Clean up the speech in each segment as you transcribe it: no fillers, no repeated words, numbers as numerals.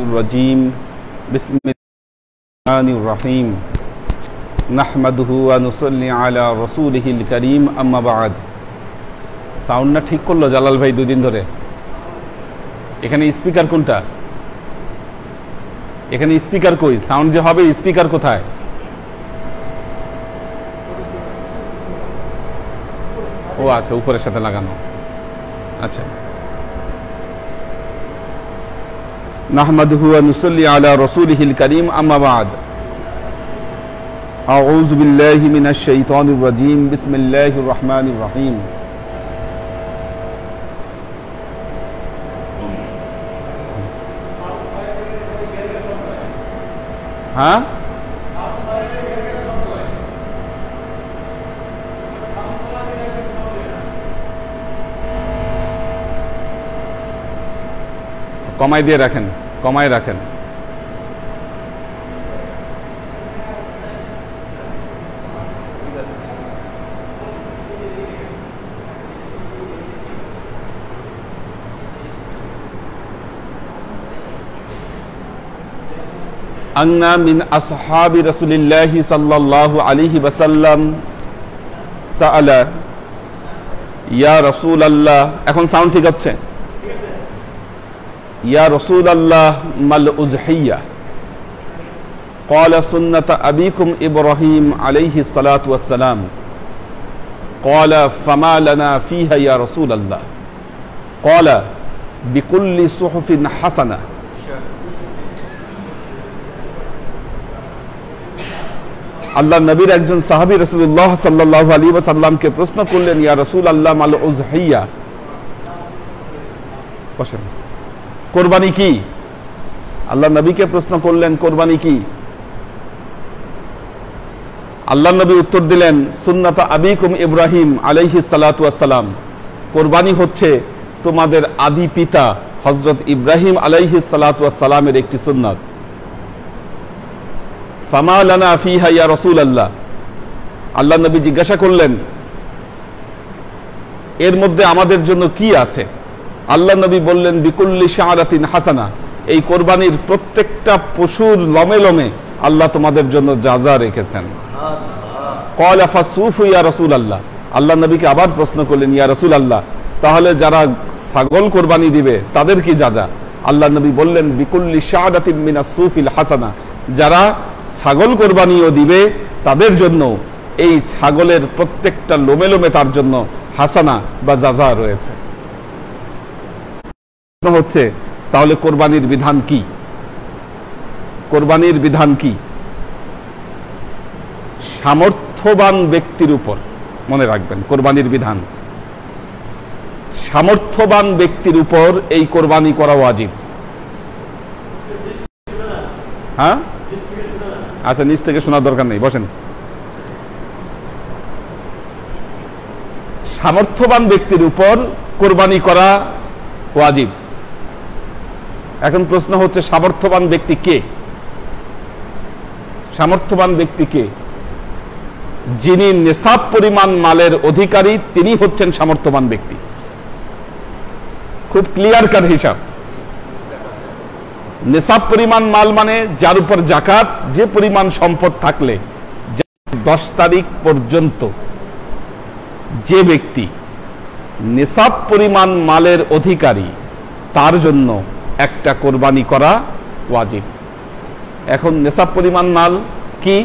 الرجيم بسم الله الرحمن الرحيم نحمده ونصلي على رسوله الكريم أما بعد sound না ঠিক করলো জালাল ভাই দুই দিন ধরে এখানে স্পিকার কোনটা এখানে স্পিকার কই সাউন্ড যে হবে স্পিকার কোথায় ও আচ্ছা উপরের সাথে লাগানো আচ্ছা نحمده ونصلي على رسوله الكريم أما بعد أعوذ بالله من الشيطان الرجيم بسم الله الرحمن الرحيم हाँ কমাই দিয়ে রাখেন কমাই রাখেন أننا من أصحاب رسول الله صلى الله عليه وسلم سأل يا رسول الله এখন সাউন্ড ঠিক আছে يا رسول الله ما الأضحية قال سنة أبيكم إبراهيم عليه الصلاة والسلام قال فما لنا فيها يا رسول الله قال بكل صحف حسنة আল্লাহ নবীর একজন সাহাবী রাসূলুল্লাহ সাল্লাল্লাহু আলাইহি ওয়াসাল্লামকে প্রশ্ন করলেন ইয়া রাসূলুল্লাহ মাল উযহিয়া বসেন কুরবানি কি আল্লাহ নবীকে প্রশ্ন করলেন কুরবানি কি আল্লাহ নবী উত্তর দিলেন সুন্নাত আবিকুম ইব্রাহিম আলাইহিস সালাতু ওয়াস সালাম কুরবানি হচ্ছে তোমাদের আদি পিতা হযরত ইব্রাহিম আলাইহিস সালাতু ওয়াস সালামের একটি সুন্নাত ফামা লানা ফিহা ইয়া রাসূলুল্লাহ আল্লাহ নবী জিজ্ঞাসা করলেন এর মধ্যে আমাদের জন্য কি আছে আল্লাহ নবী বললেন বিকুল্লি শাআরাতিন হাসানা এই কুরবানির প্রত্যেকটা পশুর লমে লমে আল্লাহ তোমাদের জন্য জাযা রেখেছেন ক্বালা ফাসুফু ইয়া রাসূলুল্লাহ আল্লাহ নবীকে আবার প্রশ্ন করলেন ইয়া রাসূলুল্লাহ তাহলে যারা ছাগল কুরবানি দিবে তাদের কি জাযা আল্লাহ নবী বললেন বিকুল্লি শাআরাতিন মিনাস সুফিল হাসানা যারা ছাগল কোরবানিও দিবে তাদের জন্য এই ছাগলের প্রত্যেকটা লোমে লোমে তার জন্য হাসানা বা জাযা রয়েছে হচ্ছে তাহলে কোরবানির বিধান কি কোরবানির বিধান কি সামর্থ্যবান ব্যক্তির উপর মনে রাখবেন কোরবানির বিধান সামর্থ্যবান ব্যক্তির উপর এই কোরবানি করা ওয়াজিব হ্যাঁ আচ্ছা নিচ থেকে শোনার দরকার নেই বসেন সামর্থ্যবান ব্যক্তির উপর কোরবানি করা ওয়াজিব এখন প্রশ্ন হচ্ছে সামর্থ্যবান ব্যক্তি কে সামর্থ্যবান ব্যক্তি কে যিনি নিসাব পরিমাণ মালের অধিকারী তিনি হচ্ছেন সামর্থ্যবান ব্যক্তি খুব ক্লিয়ার কাট হিসাব নিসাব পরিমাণ মাল মানে যার উপর যাকাত যে পরিমাণ সম্পদ থাকলে 10 তারিখ পর্যন্ত যে ব্যক্তি নিসাব পরিমাণ মালের অধিকারী তার জন্য একটা কোরবানি করা ওয়াজিব এখন নিসাব পরিমাণ মাল কি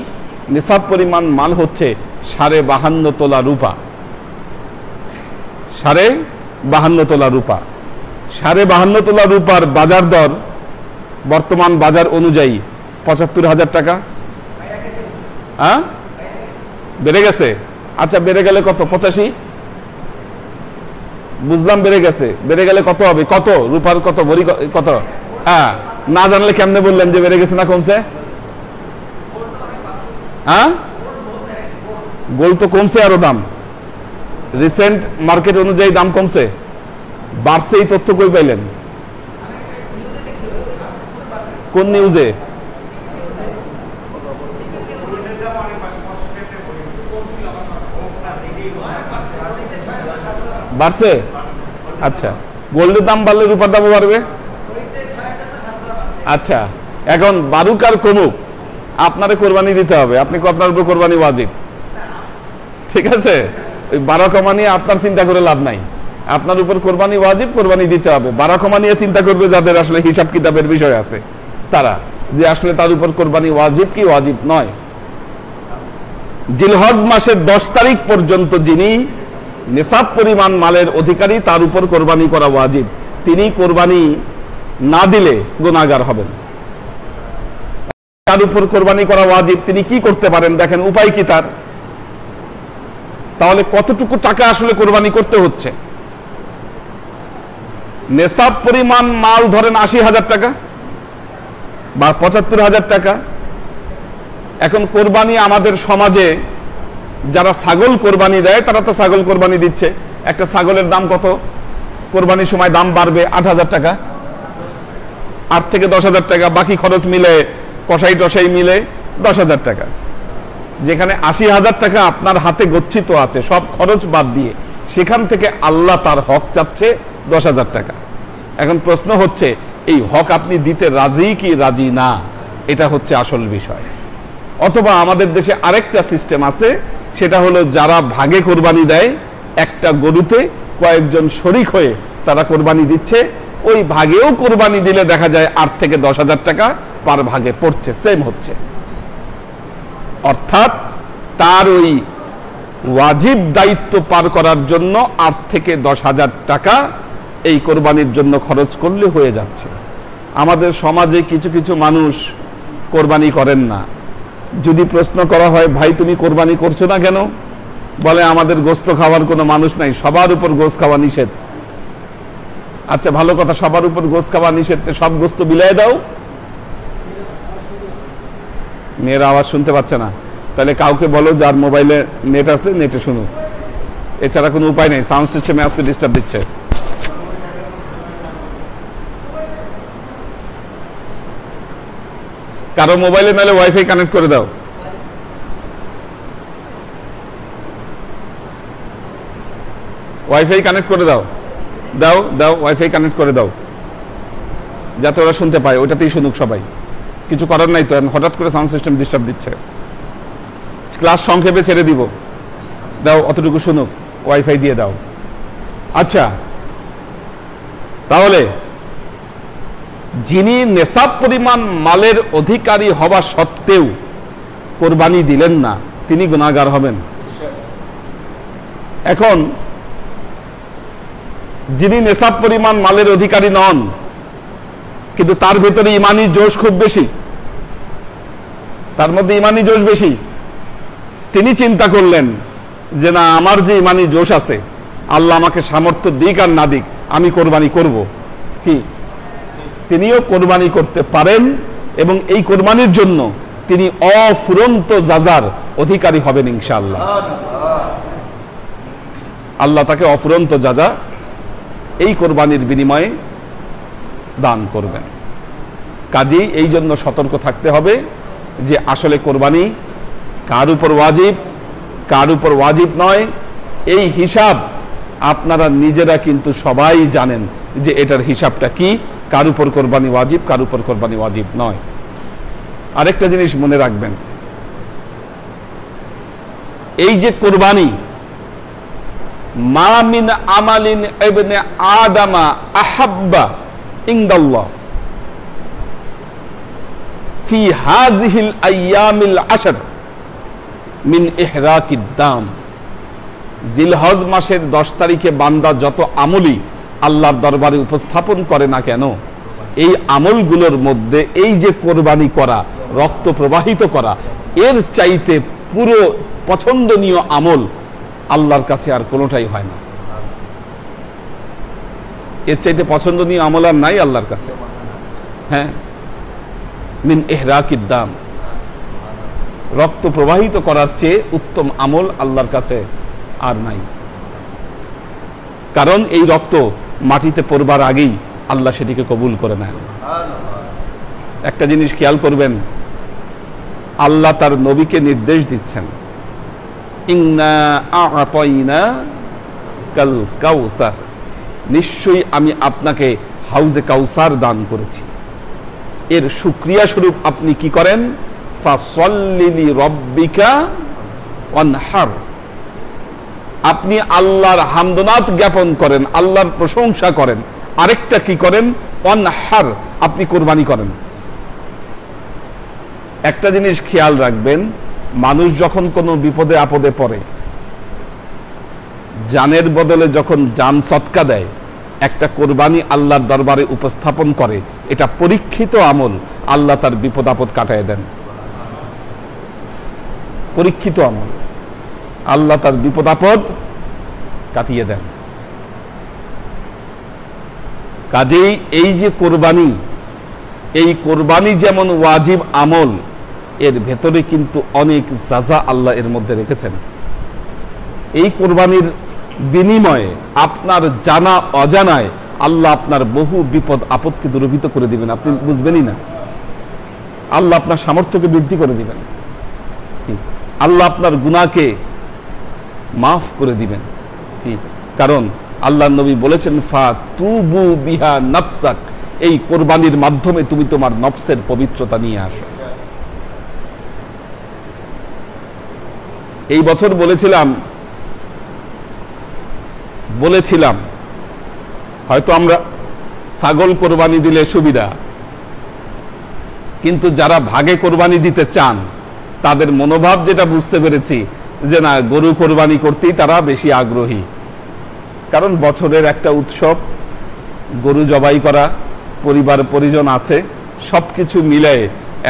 নিসাব পরিমাণ মাল হচ্ছে 52.5 তোলা রূপা 52.5 তোলা রূপা 52.5 তোলা রূপার বাজার দর বর্তমান বাজার অনুযায়ী ৭৫,০০০ টাকা হ্যাঁ বেড়ে গেছে আচ্ছা বেড়ে গেলে কত 85 বুঝলাম বেড়ে গেছে বেড়ে গেলে কত হবে কত রূপার কত ভরি কত হ্যাঁ না জানলে কেমনে বললেন যে বেড়ে গেছে না কমছে হ্যাঁ গোল্ড তো কমছে আরো দাম রিসেন্ট মার্কেট অনুযায়ী দাম কমছে বাড়ছে এই তথ্য কই পাইলেন কোন নিউজে বাড়ছে আচ্ছা গোল্ডের দাম বাড়লে রূপার দামও বাড়বে আচ্ছা, এখন বারুকার কমুক, আপনারে কোরবানি দিতে হবে, আপনি আপনার উপর কোরবানি ওয়াজিব, ঠিক আছে? ওই বারো কমা নিয়ে আপনার চিন্তা করে লাভ নাই, আপনার উপর কোরবানি ওয়াজিব, কোরবানি দিতে হবে। বারো কমা নিয়ে চিন্তা করবে যাদের আসলে হিসাব কিতাবের বিষয় আছে, তারা যে আসলে তার উপর কোরবানি ওয়াজিব কি ওয়াজিব নয়। জিলহজ মাসের 10 তারিখ পর্যন্ত যিনি নিসাব পরিমাণ মালের অধিকারী, তার উপর কোরবানি করা ওয়াজিব। তিনি কোরবানি না দিলে গুনাহগার হবেন। তার উপর কোরবানি করা ওয়াজিব, তিনি কি করতে পারেন দেখেন, উপায় কি তার? তাহলে কতটুকু টাকা আসলে কোরবানি করতে হচ্ছে? নেসাব পরিমাণ মাল ধরেন 80,000 টাকা বা 75,000 টাকা। এখন কোরবানি আমাদের সমাজে যারা ছাগল কোরবানি দেয় তারা তো ছাগল কোরবানি দিচ্ছে। একটা ছাগলের দাম কত? কোরবানির সময় দাম বাড়বে 8,000 টাকা, 8 থেকে 10,000 টাকা, বাকি খরচ মিলে কষাই টসাই মিলে 10,000 টাকা। যেখানে 80,000 টাকা আপনার হাতে গচ্ছিত আছে সব খরচ বাদ দিয়ে, সেখান থেকে আল্লাহ তার হক চাচ্ছে 10,000 টাকা। এখন প্রশ্ন হচ্ছে, এই হক আপনি দিতে রাজি কি রাজি না, এটা হচ্ছে আসল বিষয়। অথবা আমাদের দেশে আরেকটা সিস্টেম আছে, সেটা হলো যারা ভাগে কোরবানি দেয়, একটা গরুতে কয়েকজন শরিক হয়ে তারা কোরবানি দিচ্ছে, ওই ভাগেও কোরবানি দিলে দেখা যায় 8 থেকে 10,000 টাকা পার ভাগে পড়ছে, সেম হচ্ছে। অর্থাৎ তার ওই ওয়াজিব দায়িত্ব পার করার জন্য 8 থেকে 10,000 টাকা এই কোরবানির জন্য খরচ করলে হয়ে যাচ্ছে। আমাদের সমাজে কিছু কিছু মানুষ কোরবানি করেন না। যদি প্রশ্ন করা হয়, ভাই তুমি কোরবানি করছো না কেন? বলে আমাদের গোস্ত খাওয়ার কোনো মানুষ নাই, সবার উপর গোস্ত খাওয়া নিষেধ। আচ্ছা ভালো কথা, সবার উপর গোস্ত খাওয়া নিষেধ, সব গোস্ত বিলাই দাও। মেয়েরা আওয়াজ শুনতে পাচ্ছে না, তাহলে কাউকে বলো যার মোবাইলে নেট আছে নেটে শুনুক, এছাড়া কোনো উপায় নেই। সাউন্ড সিস্টেমে আজকে ডিস্টার্ব দিচ্ছে। কারো মোবাইলে নাহলে ওয়াইফাই কানেক্ট করে দাও। ওয়াইফাই কানেক্ট করে দাও, দাও দাও, ওয়াইফাই কানেক্ট করে দাও, যাতে ওরা শুনতে পায়, ওইটাতেই শুনুক সবাই। কিছু করার নাই তো, হঠাৎ করে সাউন্ড সিস্টেম ডিস্টার্ব দিচ্ছে। ক্লাস সংক্ষেপে ছেড়ে দিব, দাও অতটুকু শুনুক, ওয়াইফাই দিয়ে দাও। আচ্ছা, তাহলে যিনি নেসাব পরিমাণ মালের অধিকারী হওয়া সত্ত্বেও কোরবানি দিলেন না, তিনি গুনাহগার হবেন। এখন যিনি নেসাব পরিমাণ মালের অধিকারী নন, কিন্তু তার ভেতরে ইমানি জোশ খুব বেশি, তার মধ্যে ইমানি জোশ বেশি, তিনি চিন্তা করলেন যে না, আমার যে ইমানি জোশ আছে, আল্লাহ আমাকে সামর্থ্য দিক আর না দিক, আমি কোরবানি করব। কি তিনিও কোরবানি করতে পারেন, এবং এই কোরবানির জন্য তিনি অফুরন্ত যাজার অধিকারী হবেন ইনশাআল্লাহ। আল্লাহ তাকে অফুরন্ত যাজা এই কোরবানির বিনিময়ে দান করবেন। কাজেই এই জন্য সতর্ক থাকতে হবে যে আসলে কোরবানি কার উপর ওয়াজিব, কার উপর ওয়াজিব নয়, এই হিসাব আপনারা নিজেরা কিন্তু সবাই জানেন যে এটার হিসাবটা কি, কার উপর কোরবানি ওয়াজিব, কার উপর কোরবানি ওয়াজিব নয়। আরেকটা জিনিস মনে রাখবেন, এই যে কোরবানি, মা মিন আমালিন ইবনে আদামা আহাব্বা ইনদাল্লাহ ফি হাযিহিল আইয়ামিল আশর মিন ইহরাকিদ দাম। জিলহজ মাসের 10 তারিখে বান্দা যত আমলি আল্লাহর দরবারে উপস্থাপন করে না কেন, এই আমলগুলোর মধ্যে এই যে কোরবানি করা, রক্ত প্রবাহিত করা, এর চাইতে পুরো পছন্দনীয় আমল আল্লাহর কাছে আর কোনোটাই হয় না। এর চাইতে পছন্দনীয় আমল আর নাই আল্লাহর কাছে। হ্যাঁ, মিন ইহরাকিদ দাম, রক্ত প্রবাহিত করার চেয়ে উত্তম আমল আল্লাহর কাছে আর নাই। কারণ এই রক্ত মাটিতে পড়বার আগেই আল্লাহ সেটিকে কবুল করে নেন। একটা জিনিস খেয়াল করবেন, আল্লাহ তার নবীকে নির্দেশ দিচ্ছেন, ইন্না আ'তাইনা কাল কাউসার, নিশ্চয়ই আমি আপনাকে হাউজে কাউসার দান করেছি। এর শুকরিয়া স্বরূপ আপনি কি করেন? ফাসল্লি লিরাব্বিকা ওয়ানহার, আপনি আল্লাহর হামদনাত জ্ঞাপন করেন, আল্লাহর প্রশংসা করেন। আরেকটা কি করেন? ওয়ানহার, আপনি কুরবানি করেন। একটা জিনিস খেয়াল রাখবেন, মানুষ যখন কোনো বিপদে আপদে পড়ে, জানের বদলে যখন জান সদকা দেয়, একটা কোরবানি আল্লাহর দরবারে উপস্থাপন করে, এটা পরীক্ষিত আমল, আল্লাহ তার বিপদ আপদ কাটায় দেন। পরীক্ষিত আমল, আল্লাহ তার বিপদ আপদ কাটিয়ে দেন। কাজেই এই যে কোরবানি, এই কোরবানি যেমন ওয়াজিব আমল, এর ভেতরে কিন্তু অনেক জাযা আল্লাহ এর মধ্যে রেখেছেন। এই কোরবানির বিনিময়ে আপনার জানা অজানায় আল্লাহ আপনার বহু বিপদ আপদকে দূরীভূত করে দিবেন, আপনি বুঝবেনই না। আল্লাহ আপনার সামর্থ্যকে বৃদ্ধি করে দিবেন, আল্লাহ আপনার গুনাহকে মাফ করে দিবেন। কি কারণ? আল্লাহ নবী বলেছেন, ফাতুবু বিহা নাফসাক, এই কোরবানির মাধ্যমে তুমি তোমার নফসের পবিত্রতা নিয়ে আসো। এই বছর বলেছিলাম হয়তো আমরা ছাগল কোরবানি দিলে সুবিধা, কিন্তু যারা ভাগে কোরবানি দিতে চান তাদের মনোভাব যেটা বুঝতে পেরেছি, যে না, গরু কোরবানি করতেই তারা বেশি আগ্রহী। কারণ বছরের একটা উৎসব, গরু জবাই করা, পরিবার পরিজন আছে, সবকিছু মিলে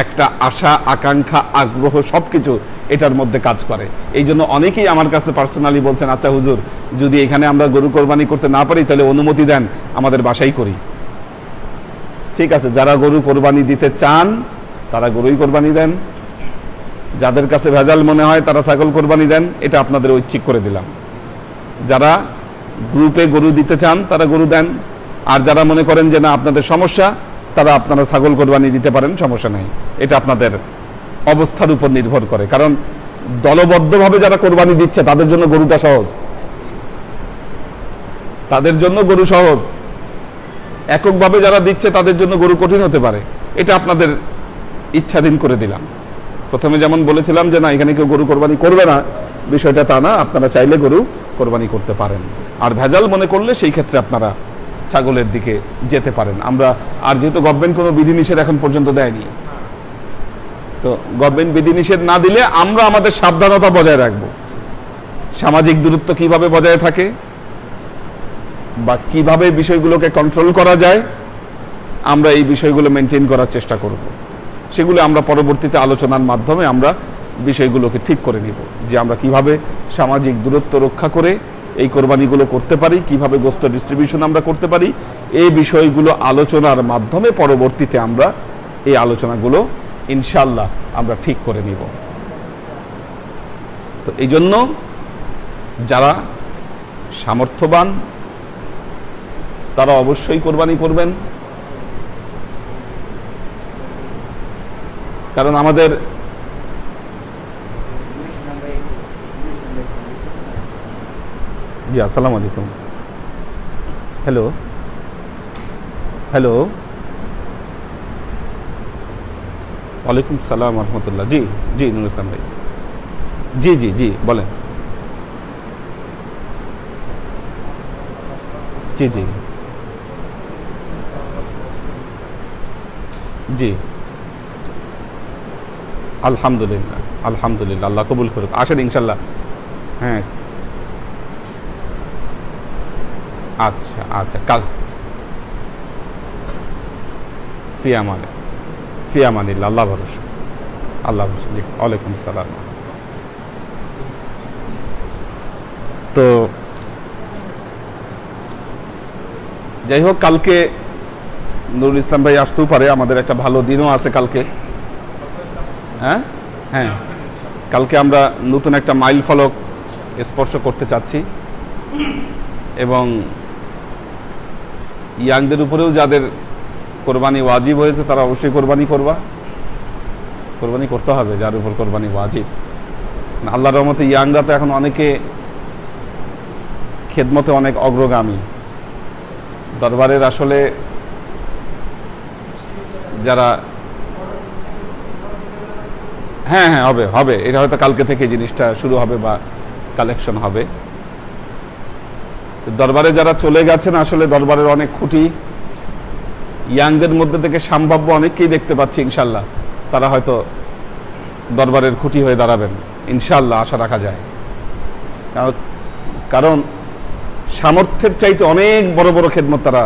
একটা আশা আকাঙ্ক্ষা আগ্রহ সবকিছু এটার মধ্যে কাজ করে। এই জন্য অনেকেই আমার কাছে পার্সোনালি বলছেন, আচ্ছা হুজুর, যদি এখানে আমরা গরু কোরবানি করতে না পারি তাহলে অনুমতি দেন, আমাদের বাসায় করি। ঠিক আছে, যারা গরু কোরবানি দিতে চান তারা গরুই কোরবানি দেন, যাদের কাছে ভেজাল মনে হয় তারা ছাগল কোরবানি দেন, এটা আপনাদের ঐচ্ছিক করে দিলাম। যারা গ্রুপে গরু দিতে চান তারা গরু দেন, আর যারা মনে করেন যে না আপনাদের সমস্যা, তারা আপনারা ছাগল কোরবানি দিতে পারেন, সমস্যা নাই। এটা আপনাদের অবস্থার উপর নির্ভর করে। কারণ দলবদ্ধভাবে যারা কোরবানি দিচ্ছে তাদের জন্য গরুটা সহজ, তাদের জন্য গরু সহজ। এককভাবে যারা দিচ্ছে তাদের জন্য গরু কঠিন হতে পারে। এটা আপনাদের ইচ্ছাধীন করে দিলাম। প্রথমে যেমন বলেছিলাম যে না, এখানে কেউ গরু কোরবানি করবে না, বিষয়টা তা না। আপনারা চাইলে গরু কোরবানি করতে পারেন, আর ভেজাল মনে করলে সেই ক্ষেত্রে আপনারা ছাগলের দিকে যেতে পারেন। আমরা আর যেহেতু গভর্নমেন্ট কোনো বিধিনিষেধ এখন পর্যন্ত দেয়নি, তো গভর্নমেন্ট বিধিনিষেধ না দিলে আমরা আমাদের সাবধানতা বজায় রাখবো। সামাজিক দূরত্ব কিভাবে বজায় থাকে বা কিভাবে বিষয়গুলোকে কন্ট্রোল করা যায়, আমরা এই বিষয়গুলো মেনটেন করার চেষ্টা করব। সেগুলো আমরা পরবর্তীতে আলোচনার মাধ্যমে আমরা বিষয়গুলোকে ঠিক করে নিব, যে আমরা কিভাবে সামাজিক দূরত্ব রক্ষা করে এই কোরবানিগুলো করতে পারি, কিভাবে গোশত ডিস্ট্রিবিউশন আমরা করতে পারি। এই বিষয়গুলো আলোচনার মাধ্যমে পরবর্তীতে আমরা এই আলোচনাগুলো ইনশাআল্লাহ আমরা ঠিক করে নিব। তো এই জন্য যারা সামর্থ্যবান তারা অবশ্যই কোরবানি করবেন। কারণ আমাদের জি, আসসালামু আলাইকুম। হ্যালো হ্যালো, ওয়ালাইকুম সালাম রহমতুল্লাহ। জি জি, নুরুল ইসলাম ভাই, জি জি জি, বলেন। জি জি জি, আলহামদুলিল্লাহ আলহামদুলিল্লাহ, আল্লাহ কবুল করুক। আসেন ইনশাল্লাহ। হ্যাঁ, আচ্ছা আচ্ছা, কাল ফিয়ামানিল্লাহ, আল্লাহ ভরসা, আল্লাহ ভরসা। জি, ওয়ালাইকুম সালাম। তো যাই হোক, কালকে নুরুল ইসলাম ভাই আসতেও পারে, আমাদের একটা ভালো দিনও আছে কালকে। হ্যাঁ হ্যাঁ, কালকে আমরা নতুন একটা মাইল ফলক স্পর্শ করতে চাচ্ছি, এবং ইয়াংদের উপরেও যাদের কোরবানি ওয়াজিব হয়েছে তারা অবশ্যই কোরবানি করতে হবে, যার উপর কোরবানি ওয়াজিব। আল্লাহর রহমতে ইয়াংরা তো এখন অনেকে খেদমতে অনেক অগ্রগামী। দরবারের আসলে যারা হ্যাঁ হ্যাঁ হবে হবে, এটা হয়তো কালকে থেকে জিনিসটা শুরু হবে বা কালেকশন হবে। দরবারে যারা চলে গেছেন, আসলে দরবারের অনেক খুঁটি, ইয়াংদের মধ্যে থেকে সম্ভাব্য অনেককেই দেখতে পাচ্ছি, ইনশাল্লাহ তারা হয়তো দরবারের খুঁটি হয়ে দাঁড়াবেন, ইনশাল্লাহ আশা রাখা যায়। কারণ সামর্থ্যের চাইতে অনেক বড় বড় খেদমত তারা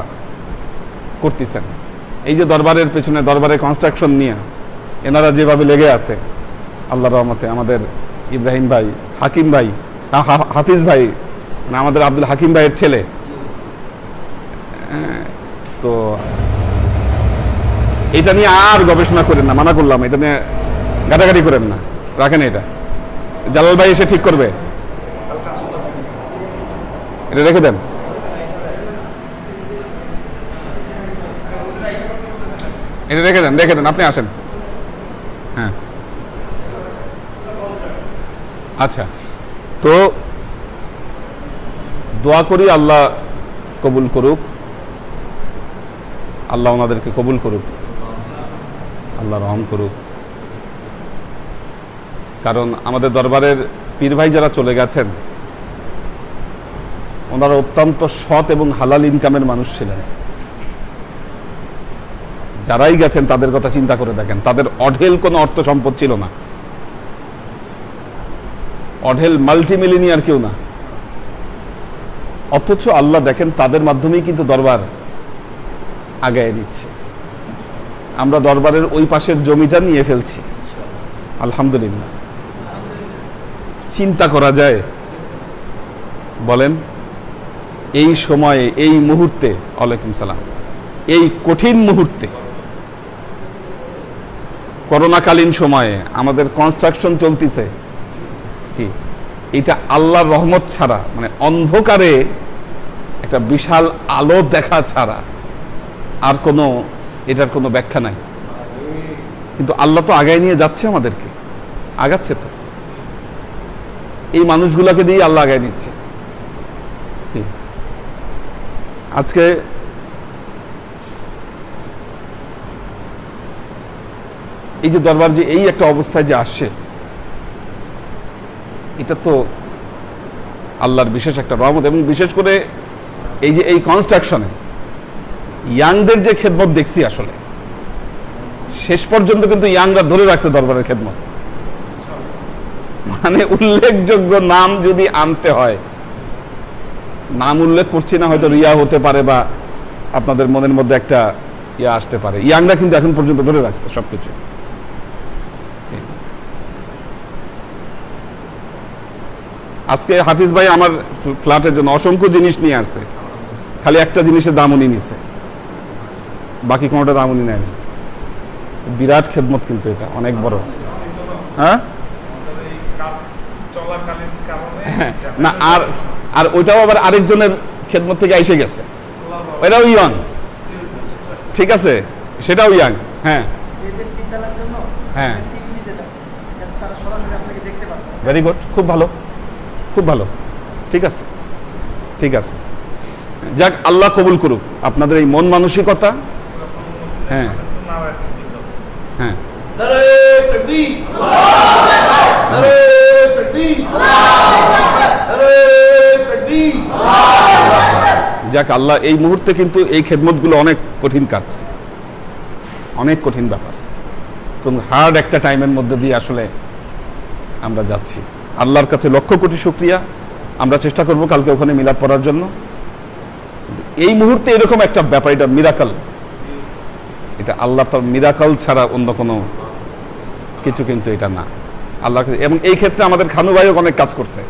করতেছেন। এই যে দরবারের পেছনে, দরবারের কনস্ট্রাকশন নিয়ে এনারা যেভাবে লেগে আছে, আল্লাহর রহমতে আমাদের ইব্রাহিম ভাই, হাকিম ভাই, হাফিজ ভাই, মানে আমাদের আব্দুল হাকিম ভাইয়ের ছেলে, তো এটা নিয়ে আর গবেষণা করেন না, মানা করলাম, এটা নিয়ে গাটাগাটি করেন না, রাখেন এটা। জালাল ভাই এসে ঠিক করবে, এটা রেখে দেন। এটা রেখে দেন, রেখে দেন, আপনি আসেন। হ্যাঁ আচ্ছা, তো দোয়া করি আল্লাহ কবুল করুক, আল্লাহ ওনাদেরকে কবুল করুক, আল্লাহ রহম করুক। কারণ আমাদের দরবারের পীর ভাই যারা চলে গেছেন, ওনারা অত্যন্ত সৎ এবং হালাল ইনকামের মানুষ ছিলেন। যারাই গেছেন তাদের কথা চিন্তা করে দেখেন, তাদের অঢেল কোনো অর্থ সম্পদ ছিল না, অঢেল মাল্টিমিলিনিয়ার কেউ না, অথচ আল্লাহ দেখেন তাদের মাধ্যমেই কিন্তু দরবার আগায় দিচ্ছে। আমরা দরবারের ওই পাশের জমিটা নিয়ে ফেলছি, আলহামদুলিল্লাহ। চিন্তা করা যায় বলেন, এই সময়ে, এই মুহূর্তে, ওয়ালাইকুম সালাম, এই কঠিন মুহূর্তে, করোনাকালীন সময়ে আমাদের কনস্ট্রাকশন চলতেছে, কি এটা আল্লাহর রহমত ছাড়া, মানে অন্ধকারে একটা বিশাল আলো দেখা ছাড়া আর কোনো, এটার কোনো ব্যাখ্যা নাই। কিন্তু আল্লাহ তো আগায় নিয়ে যাচ্ছে, আমাদেরকে আগাচ্ছে তো, এই মানুষগুলাকে দিয়ে আল্লাহ আগায় নিচ্ছে। আজকে এই যে দরবার যে এই একটা অবস্থায় যে আসছে, এটা তো আল্লাহর বিশেষ একটা রহমত। এবং বিশেষ করে এই যে এই কনস্ট্রাকশনে ইয়াংদের যে খেদমত দেখছি, আসলে শেষ পর্যন্ত কিন্তু ইয়াংরা ধরে রাখছে দরবারের খেদমত। মানে উল্লেখযোগ্য নাম যদি আনতে হয়, নাম উল্লেখ করছি না, হয়তো রিয়া হতে পারে বা আপনাদের মনের মধ্যে একটা ইয়া আসতে পারে, ইয়াংরা কিন্তু এখন পর্যন্ত ধরে রাখছে সবকিছু। আজকে হাফিজ ভাই আমার ফ্ল্যাটের জন্য অসংখ্য জিনিস নিয়ে আসছে, খালি একটা জিনিসের দাম উনি নিছে, বাকি কোনোটা দাম উনি নেয়নি। বিরাট খেদমত কিন্তু এটা অনেক বড়। হ্যাঁ না, আর আর ওইটাও আবার আরেকজনের খেদমত থেকে এসে গেছে, ওইটাও ইয়াং, ঠিক আছে, সেটাও ইয়াং। হ্যাঁ হ্যাঁ, ভেরি গুড, খুব ভালো, খুব ভালো, ঠিক আছে, ঠিক আছে। যাক, আল্লাহ কবুল করুক আপনাদের এই মন মানসিকতা। হ্যাঁ হ্যাঁ, যাক, আল্লাহ এই মুহূর্তে কিন্তু এই খেদমতগুলো অনেক কঠিন কাজ, অনেক কঠিন ব্যাপার, কোন হার্ড একটা টাইমের মধ্যে দিয়ে আসলে আমরা যাচ্ছি। আল্লাহর কাছে লক্ষ কোটি শুকরিয়া। আমরা চেষ্টা করব কালকে ওখানে মিলাদ পড়ার জন্য। এই মুহূর্তে এরকম একটা ব্যাপার, এটা মিরাকল, এটা আল্লাহ তার মিরাকল ছাড়া অন্য কোনো কিছু কিন্তু এটা না আল্লাহ। এবং এই ক্ষেত্রে আমাদের খানু ভাইও অনেক কাজ করছে,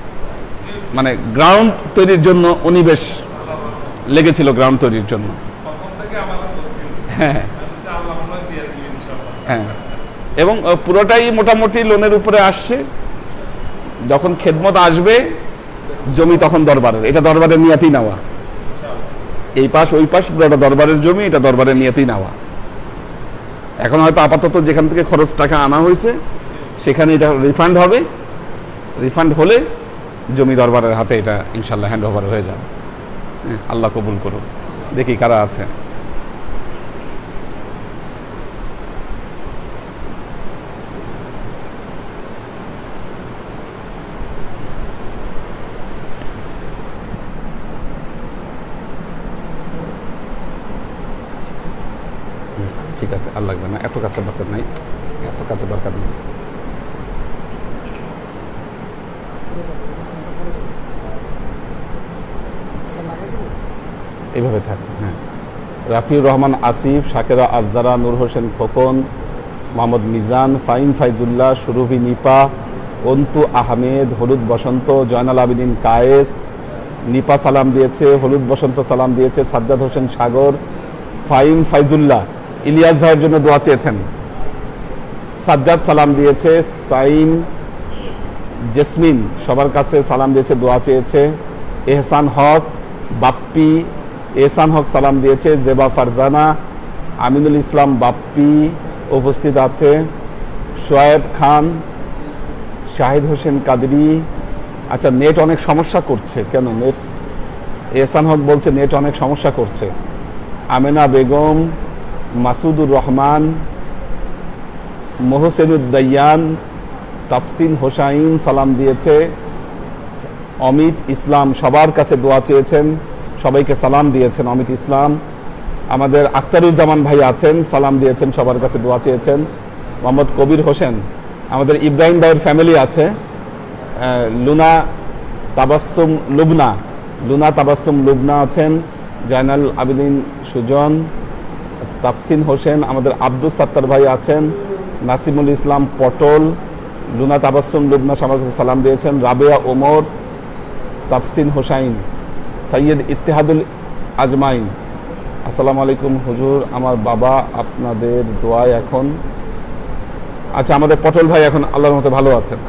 মানে গ্রাউন্ড তৈরির জন্য উনি বেশ লেগেছিল, গ্রাউন্ড তৈরির জন্য। হ্যাঁ হ্যাঁ, এবং পুরোটাই মোটামুটি লোনের উপরে আসছে। যখন খেদমত আসবে, জমি তখন দরবারের, এটা দরবারের নিয়াতেই নেওয়া, এই পাশ ওই পাশ পুরোটা দরবারের জমি, এটা দরবারের নিয়াতেই নেওয়া। এখন হয়তো আপাতত যেখান থেকে খরচ টাকা আনা হয়েছে সেখানে এটা রিফান্ড হবে, রিফান্ড হলে জমি দরবারের হাতে এটা ইনশাল্লাহ হ্যান্ড ওভার হয়ে যাবে। আল্লাহ কবুল করুন। দেখি কারা আছে। ঠিক আছে, আর লাগবে না, এত কাছে দরকার নাই, এত কাছে দরকার নেই। এইভাবে থাক। হ্যাঁ, রাফিউর রহমান আসিফ, শাকেরা আফজারা, নূর হোসেন খোকন, মোহাম্মদ মিজান, ফাইম ফাইজুল্লাহ, সুরভি নিপা, অন্তু আহমেদ, হলুদ বসন্ত, জয়নাল আবেদিন কায়েস, নিপা সালাম দিয়েছে, হলুদ বসন্ত সালাম দিয়েছে, সাজ্জাদ হোসেন সাগর, ফাইম ফাইজুল্লাহ, ইলিয়াস ভাইয়ের জন্য দোয়া চেয়েছেন, সাজ্জাদ সালাম দিয়েছে, সাইম জেসমিন সবার কাছে সালাম দিয়েছে, দোয়া চেয়েছে, এহসান হক, বাপ্পি এহসান হক সালাম দিয়েছে, জেবা ফারজানা, আমিনুল ইসলাম বাপ্পি উপস্থিত আছে, শোয়েব খান, শাহিদ হোসেন কাদরি। আচ্ছা, নেট অনেক সমস্যা করছে, কেন নেট? এহসান হক বলছে নেট অনেক সমস্যা করছে। আমেনা বেগম, মাসুদুর রহমান, মোহসেনুদ্দায়ান, তাফসিন হোসাইন সালাম দিয়েছে, অমিত ইসলাম সবার কাছে দোয়া চেয়েছেন, সবাইকে সালাম দিয়েছেন। অমিত ইসলাম, আমাদের আখতারুজ্জামান ভাই আছেন, সালাম দিয়েছেন, সবার কাছে দোয়া চেয়েছেন। মোহাম্মদ কবির হোসেন, আমাদের ইব্রাহিম ভাইয়ের ফ্যামিলি আছে, লুনা তাবাসসুম লুবনা, লুনা তাবাসসুম লুবনা আছেন, জয়নাল আবেদিন সুজন, তাফসিন হোসেন, আমাদের আব্দুল সাত্তার ভাই আছেন, নাসিমুল ইসলাম পটল, লুনা তাবাসসুম লুবনা সবার কাছে সালাম দিয়েছেন, রাবেয়া ওমর, তাফসিন হোসাইন, সৈয়দ ইত্তেহাদুল আজমাইন, আসসালামু আলাইকুম হুজুর, আমার বাবা আপনাদের দোয়ায় এখন। আচ্ছা, আমাদের পটল ভাই এখন আল্লাহর মতো ভালো আছেন,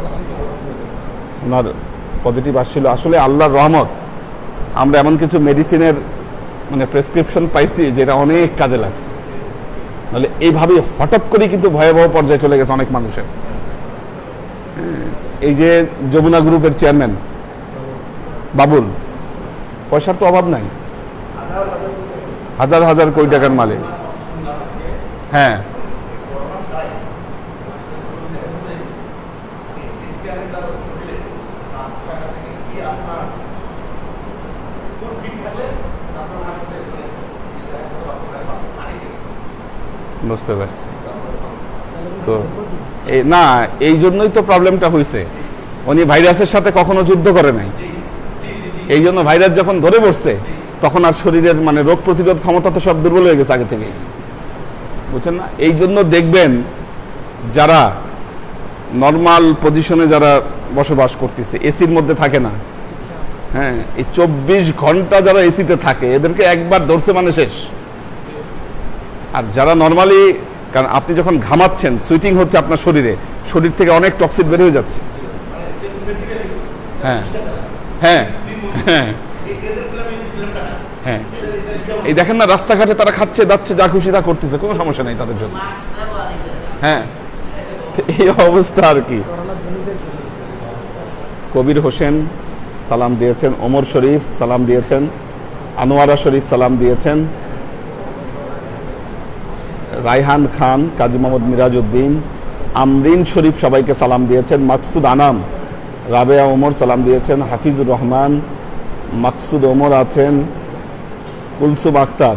ওনার পজিটিভ আসছিল। আসলে আল্লাহর রহমত, আমরা এমন কিছু মেডিসিনের মানে প্রেসক্রিপশন পাইছি যেটা অনেক কাজে লাগছে, নাহলে এইভাবে হঠাৎ করে কিন্তু ভয়াবহ পর্যায়ে চলে গেছে অনেক মানুষের। এই যে যমুনা গ্রুপের চেয়ারম্যান বাবুল, পয়সার তো অভাব নাই, হাজার হাজার কোটি টাকার মালিক। হ্যাঁ, বুঝতে পারছি। তো না, এই জন্যই তো প্রবলেমটা হয়েছে, উনি ভাইরাসের সাথে কখনো যুদ্ধ করে নাই, এই জন্য ভাইরাস যখন ধরে বসছে তখন আর শরীরের মানে রোগ প্রতিরোধ ক্ষমতা তো সব দুর্বল হয়ে গেছে আগে থেকেই, বুঝছেন না? এই জন্য দেখবেন যারা নর্মাল পজিশনে যারা বসবাস করতেছে, এসির মধ্যে থাকে না, হ্যাঁ, এই 24 ঘন্টা যারা এসিতে থাকে এদেরকে একবার ধরছে মানে শেষ। আর যারা নর্মালি, কারণ আপনি যখন ঘামাচ্ছেন সুইটিং হচ্ছে আপনার শরীরে, শরীর থেকে অনেক টক্সিক বের হয়ে যাচ্ছে। হ্যাঁ হ্যাঁ হ্যাঁ হ্যাঁ, এই দেখেন না রাস্তাঘাটে তারা খাচ্ছে দাচ্ছে, যা খুশি তা করতেছে, কোনো সমস্যা নেই তাদের জন্য। হ্যাঁ, এই অবস্থা আর কি। কবির হোসেন সালাম দিয়েছেন, ওমর শরীফ সালাম দিয়েছেন, আনোয়ারা শরীফ সালাম দিয়েছেন, রায়হান খান, কাজী মোহাম্মদ মিরাজউদ্দিন, আমরিন শরীফ সবাইকে সালাম দিয়েছেন, মাকসুদ আনাম, রাবেয়া ওমর সালাম দিয়েছেন, হাফিজুর রহমান, মাকসুদ ওমর আছেন, কুলসুম আক্তার,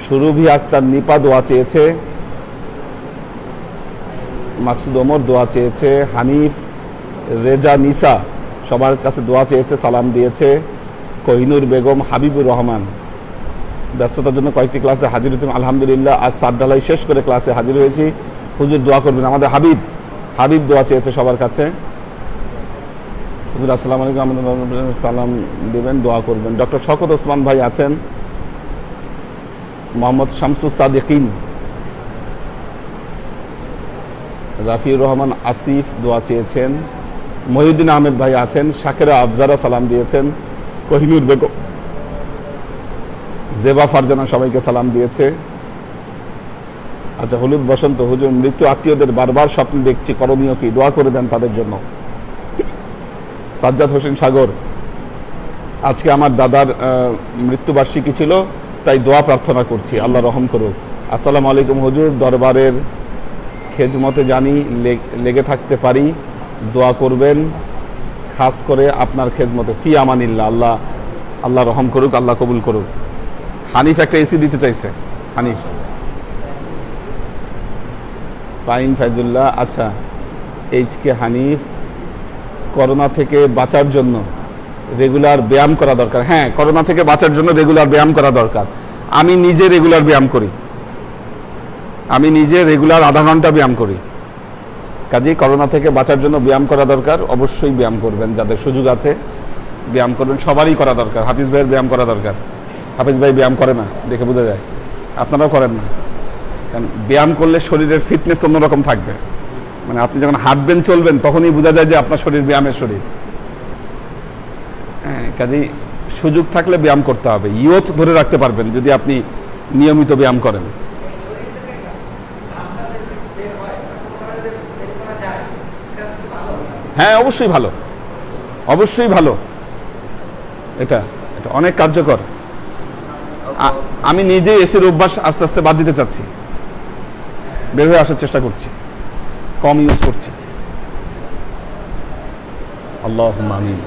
সুরভি আক্তার নিপা দোয়া চেয়েছে, মাকসুদ ওমর দোয়া চেয়েছে, হানিফ রেজা নিসা সবার কাছে দোয়া চেয়েছে, সালাম দিয়েছে, কোহিনুর বেগম, হাবিবুর রহমান ব্যস্ততার জন্য কয়েকটি ক্লাসে হাজির হতেন, আলহামদুলিল্লাহ আজ সাত ঢালাই শেষ করে ক্লাসে হাজির হয়েছি, হুজুর দোয়া করবেন। আমাদের হাবিব দোয়া চেয়েছে সবার কাছে, হুজুর আসসালামু আলাইকুম, আমাদের সালাম দেবেন, দোয়া করবেন। ডক্টর শওকত ওসমান ভাই আছেন, মোহাম্মদ শামসুস সাদিকিন, রাফিউর রহমান আসিফ দোয়া চেয়েছেন, মহিউদ্দিন আহমেদ ভাই আছেন, শাকেরা আফজারা সালাম দিয়েছেন, কোহিনুর বেগম, জেবা ফারজানা সবাইকে সালাম দিয়েছে। আচ্ছা, হলুদ বসন্ত, হুজুর মৃত্যু আত্মীয়দের বারবার স্বপ্ন দেখছি, করণীয় কি? দোয়া করে দেন তাদের জন্য। সাজ্জাদ হোসেন সাগর, আজকে আমার দাদার মৃত্যুবার্ষিকী ছিল, তাই দোয়া প্রার্থনা করছি, আল্লাহ রহম করুক। আসসালামু আলাইকুম হুজুর, দরবারের খেজমতে জানি লেগে থাকতে পারি, দোয়া করবেন, খাস করে আপনার খেজমতে, ফি আমানিল্লাহ, আল্লাহ রহম করুক, আল্লাহ কবুল করুক। হানিফ একটা এসি দিতে চাইছে, হানিফ ফাইন ফাইজুল্লাহ। আচ্ছা, এইচকে হানিফ, করোনা থেকে বাঁচার জন্য রেগুলার ব্যায়াম করা দরকার। হ্যাঁ, করোনা থেকে বাঁচার জন্য রেগুলার ব্যায়াম করা দরকার। আমি নিজে রেগুলার ব্যায়াম করি, আমি নিজে রেগুলার আধা ঘন্টা ব্যায়াম করি। কাজেই করোনা থেকে বাঁচার জন্য ব্যায়াম করা দরকার। অবশ্যই ব্যায়াম করবেন, যাদের সুযোগ আছে ব্যায়াম করবেন, সবারই করা দরকার। হাফিজ ভাইয়ের ব্যায়াম করা দরকার। হাফিজ ভাই ব্যায়াম করে না, দেখে বোঝা যায়। আপনারাও করেন না, কারণ ব্যায়াম করলে শরীরের ফিটনেস অন্যরকম থাকবে। মানে আপনি যখন হাঁটবেন চলবেন তখনই বোঝা যায় যে আপনার শরীর ব্যায়ামের শরীর। হ্যাঁ, কাজেই সুযোগ থাকলে ব্যায়াম করতে হবে। ইয়ত ধরে রাখতে পারবেন যদি আপনি নিয়মিত ব্যায়াম করেন। হ্যাঁ, অবশ্যই ভালো, অবশ্যই ভালো। এটা এটা অনেক কার্যকর। আমি নিজে এসির অভ্যাস আস্তে আস্তে বাদ দিতে চাচ্ছি, বের হয়ে আসার চেষ্টা করছি, কম ইউজ করছি। আল্লাহুম্মা আমিন।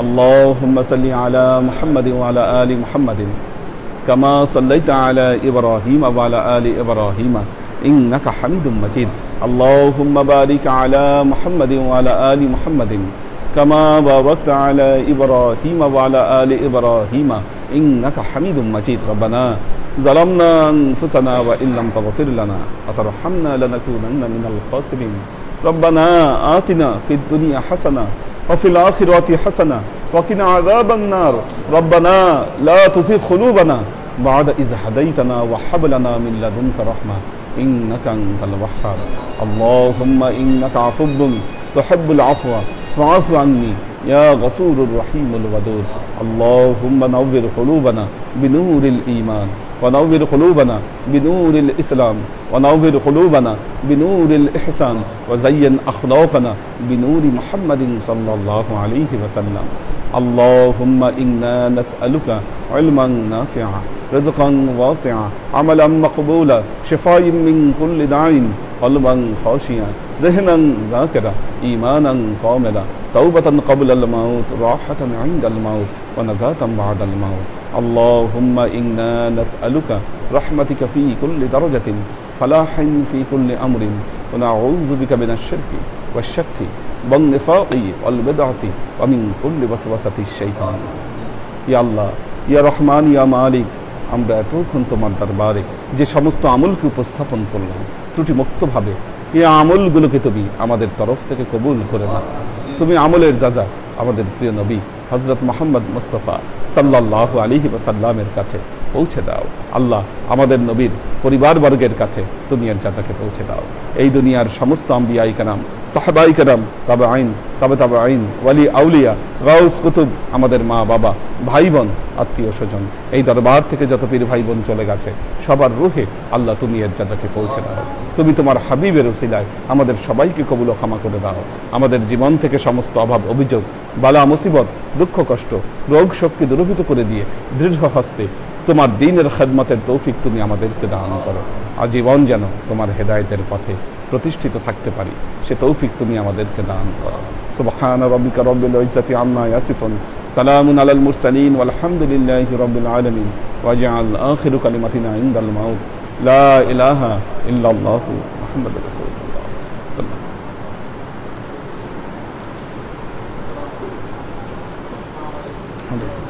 اللهم صل على محمد وعلى آل محمد كما صليت على إبراهيم وعلى آل إبراهيم إنك حميد مجيد اللهم بارك على محمد وعلى آل محمد كما باركت على إبراهيم وعلى آل إبراهيم إنك حميد مجيد ربنا ظلمنا أنفسنا وإن لم تغفر لنا وترحمنا لنكونن من الخاسرين ربنا آتنا في الدنيا حسنة وفي الآخرة حسنة وقنا عذاب النار ربنا لا تزغ قلوبنا بعد إذ هديتنا وهب لنا من لدنك رحمة إنك أنت الوهاب اللهم إنك عفو تحب العفو فاعف عني يا غفور الرحيم الودود اللهم نور قلوبنا بنور الإيمان ونور قلوبنا بنور الإسلام ونور قلوبنا بنور الإحسان وزين أخلاقنا بنور محمد صلى الله عليه وسلم اللهم إنا نسألك علما نافعا رزقا واسعا عملا مقبولا شفاء من كل داء قلبا خاشعا ذهنا ذاكرا إيمانا كاملا توبة قبل الموت راحة عند الموت ونجاة بعد الموت اللهم إنا نسألك رحمتك في كل درجة فلاح في كل أمر ونعوذ بك من الشرك والشك والنفاق والبدعة ومن كل وسوسة الشيطان يا الله يا رحمن يا مالك আমরা এতক্ষণ তোমার দরবারে যে সমস্ত আমলকে উপস্থাপন করলাম ত্রুটি মুক্তভাবে এই আমলগুলোকে তুমি আমাদের তরফ থেকে কবুল করে নাও। তুমি আমলের যাজা আমাদের প্রিয় নবী হযরত মুহাম্মদ মুস্তাফা সাল্লাল্লাহু আলাইহি ওয়াসাল্লামের কাছে পৌঁছে দাও। আল্লাহ, আমাদের নবীর পরিবারবর্গের কাছে তুমি এর যাজাকে পৌঁছে দাও। এই দুনিয়ার সমস্ত আম্বিয়াই কেরাম, সাহাবাই কেরাম, তাবেঈন, তাবেঈন, ওয়ালি আউলিয়া, গাউস কুতুব, আমাদের মা বাবা, ভাই বোন, আত্মীয় স্বজন, এই দরবার থেকে যত পীর ভাই বোন চলে গেছে সবার রুহে আল্লাহ তুমি এর যাজাকে পৌঁছে দাও। তুমি তোমার হাবিবের উসিলায় আমাদের সবাইকে কবুল ও ক্ষমা করে দাও। আমাদের জীবন থেকে সমস্ত অভাব অভিযোগ, বালা মুসিবত, দুঃখ কষ্ট, রোগ শক্তি দূরীভূত করে দিয়ে দৃঢ় হস্তে তোমার দ্বীনের খেদমতের তৌফিক তুমি আমাদেরকে দান করো। আজীবন যেন তোমার হেদায়েতের পথে প্রতিষ্ঠিত থাকতে পারি সে তৌফিক তুমি আমাদেরকে দান করো। সুবহানা রাব্বিকা রাব্বিল ইজ্জাতি আম্মা ইয়াসিফুন সালামুন আলাল মুরসালিন ওয়ালহামদুলিল্লাহি রাব্বিল আলামিন ওয়াজআল আখিরু কালিমাতিনা ইনদাল মাউত লা ইলাহা ইল্লাল্লাহু মুহাম্মাদুর রাসূলুল্লাহ সাল্লাল্লাহু আলাইহি ওয়া সাল্লাম।